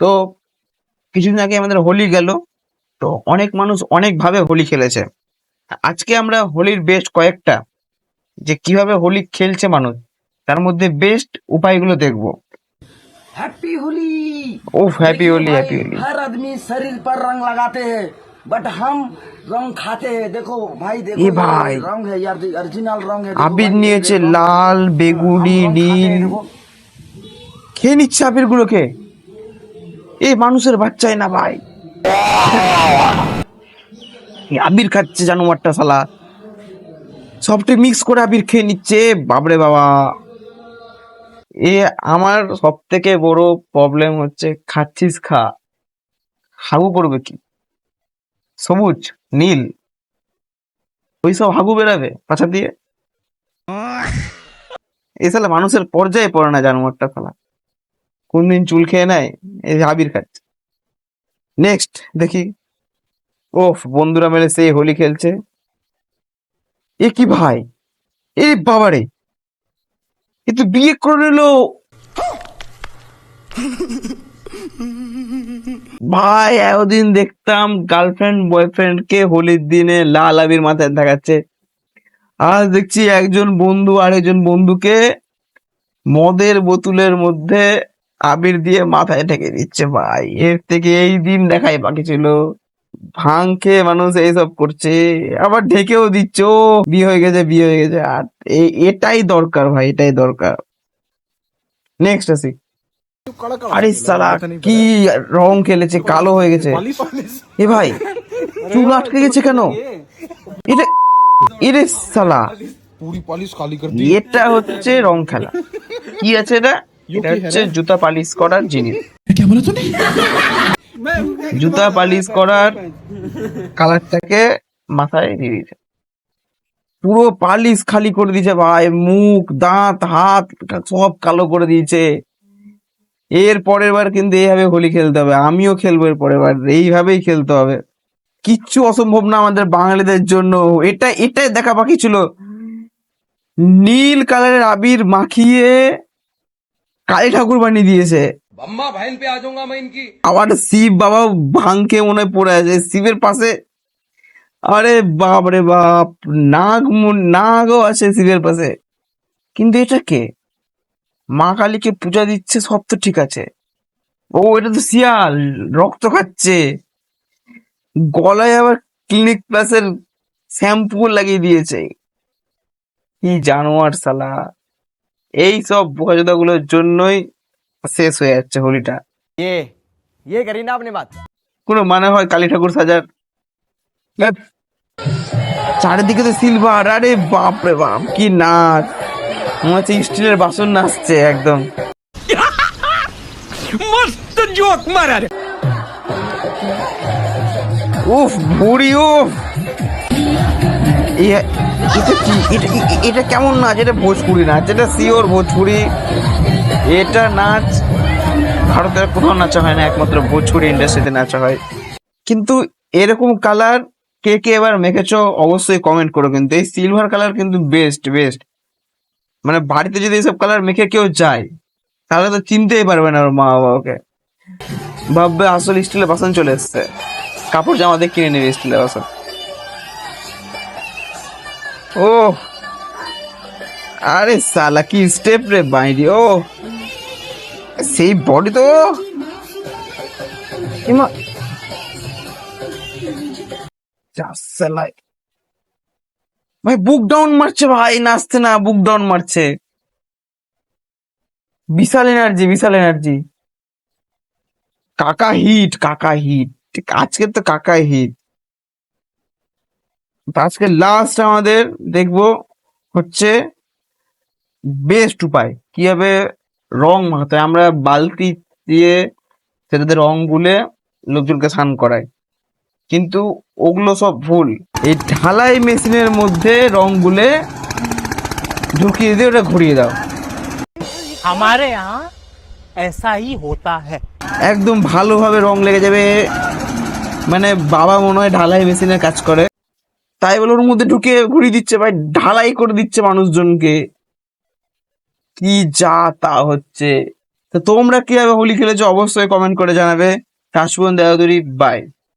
তো কিছুদিন আগে আমাদের হোলি গেল। তো অনেক মানুষ অনেক ভাবে হোলি খেলেছে। আজকে আমরা হোলির বেস্ট কয়েকটা যে কিভাবে হোলি খেলছে মানুষ, তার মধ্যে বেস্ট উপায়গুলো দেখবো। हैप्पी होली। ओह हैप्पी देखिए होली, भाई, हैप्पी होली। हर आदमी शरीर पर रंग लगाते हैं, बट हम रंग खाते हैं। देखो भाई, देखो ये ये भाई रंग है यार, ओरिजिनल रंग है। देखो আবির भाई, ये নিয়েছে रंग লাল, हम বেগুনি, रंग खाते নীল, हैं। देखो খেয়ে নিচ্ছে আবির গুলোকে। এই মানুষের বাচ্চাই না ভাই, এই আবির খাচ্ছে জানোয়ারটা শালা, সবটা মিক্স করে আবির খেয়ে নিচ্ছে। বাবরে বাবা, এ আমার সব থেকে বড় প্রবলেম হচ্ছে খাচ্ছিস খা, হাগু করবে কি? সবুজ, নীল, ওইসব হাগু বেরাবে পাছা দিয়ে। এ শালা মানুষের পর্যায়ে পড়ে না জানোয়ারটা শালা, কোনদিন চুল খেয়ে নেয়, এই আবির খাচ্ছে। নেক্সট দেখি, ওফ বন্ধুরা মিলে সেই হোলি খেলছে। এ কি ভাই, এ বাবারে, এ তো বিয়ে করে নিল ভাই। এতদিন দেখতাম গার্লফ্রেন্ড বয়ফ্রেন্ড কে হোলির দিনে লাল আবির মাথায় দেখাচ্ছে, আজ দেখছি একজন বন্ধু আরেকজন বন্ধুকে মদের বোতলের মধ্যে আবির দিয়ে মাথায় ঠেকে দিচ্ছে। ভাই এর থেকে এই দিন দেখাই বাকি ছিল। ভাং খেয়ে মানুষ এইসব করছে, আবার ঢেকেও দিচ্ছ ও বিয়ে হয়ে গেছে, বিয়ে হয়ে গেছে। আর এটাই দরকার ভাই, এটাই দরকার। নেক্সট আসি, আরে সালা কি রং খেলেছে, কালো হয়ে গেছে। এ ভাই চুল আটকে গেছে কেন? এটা এরে সালা, पूरी पॉलिश खाली कर दी। এটা হচ্ছে রং খেলা। কি আছে এটা? এটা হচ্ছে জুতা পালিশ করার জিনিস। क्या बोला तूने? জুতা পালিশ করার কালারটাকে মাথায় দিয়ে দিয়েছে, পুরো পালিশ খালি করে দিয়েছে ভাই, মুখ দাঁত হাত সব কালো করে দিয়েছে। এর পরের বার কিন্তু এইভাবে হোলি খেলতে হবে, আমিও খেলবো এর পরের বার, এইভাবেই খেলতে হবে। কিচ্ছু অসম্ভব না আমাদের বাঙালিদের জন্য। এটাই দেখা বাকি ছিল, নীল কালারের আবির মাখিয়ে কালী ঠাকুর বানিয়ে দিয়েছে। अम्मा बहन पे आ जाऊंगा मैं इनकी। আবার শিব বাবা ভাঙকে মনে হয় পড়ে আছে শিবের পাশে। আরে বাপ রে বাপ, নাগও আছে শিবের পাশে। কিন্তু এটা কে? মা কালীকে পূজা দিচ্ছে, সব তো ঠিক আছে। ও এটা তো শিয়াল, রক্ত খাচ্ছে। গলায় আবার ক্লিনিক প্লাসের শ্যাম্পু লাগিয়ে দিয়েছে। কি জানোয়ার শালা, এই সব বোকাচোদা গুলোর জন্যই শেষ হয়ে যাচ্ছে হোলিটা। ये करी ना आपने बात। কোনো মানে হয় কালী ঠাকুর সাজার? ধ্যাৎ, চারিদিকে তো সিলভার। আরে বাপ রে বাপ, কি নাচ, মনে হচ্ছে স্টিলের বাসন নাচছে একদম। मस्त जोक मारा रे। উফ বুড়ি উফ, এটা কি? এটা কেমন নাচ? এটা ভোজপুরি নাচ, এটা শিওর ভোজপুরি। এটা নাচ ভারতের কোথাও নাচা হয় না, একমাত্র ভোজপুরি ইন্ডাস্ট্রিতে নাচা হয়। কিন্তু এরকম কালার কে কে এবার মেখেছো অবশ্যই কমেন্ট করো। কিন্তু এই সিলভার কালার কিন্তু বেস্ট বেস্ট, মানে বাড়িতে যদি এইসব কালার মেখে কেউ যায় তাহলে তো চিনতেই পারবে না ওর মা বাবাকে, ভাববে আসল স্টিলের বাসন চলে এসছে, কাপড় জামা দিয়ে কিনে নেবে স্টিলের বাসন। ও আরে সালা কি স্টেপ রে বাইরি, ও সেই বডি তো ভাই বুক ডাউন মারছে ভাই, নাচতে না বুক ডাউন মারছে। বিশাল এনার্জি, বিশাল এনার্জি। কাকা হিট, কাকা হিট, আজকে তো কাকাই হিট। আজকে লাস্ট আমাদের দেখবো হচ্ছে বেস্ট উপায় কিভাবে রং মাখাতে হয়। আমরা বালতি দিয়ে সেটাতে রং গুলে লোকজনকে স্নান করাই, কিন্তু ওগুলো সব ভুল। এই ঢালাই মেশিনের মধ্যে রং গুলে ঢুকিয়ে দিয়ে ওটা ঘুরিয়ে দাও। हमारे यहाँ ऐसा ही होता है। একদম ভালোভাবে রং লেগে যাবে। মানে বাবা মনে হয় ঢালাই মেশিনের কাজ করে, তাই বলে ওর মধ্যে ঢুকে ঘুরিয়ে দিচ্ছে ভাই, ঢালাই করে দিচ্ছে মানুষজনকে। কি যা তা হচ্ছে, তো তোমরা কিভাবে হোলি খেলেছো অবশ্যই কমেন্ট করে জানাবে। কাশবন দেওয়াদুরি বাই।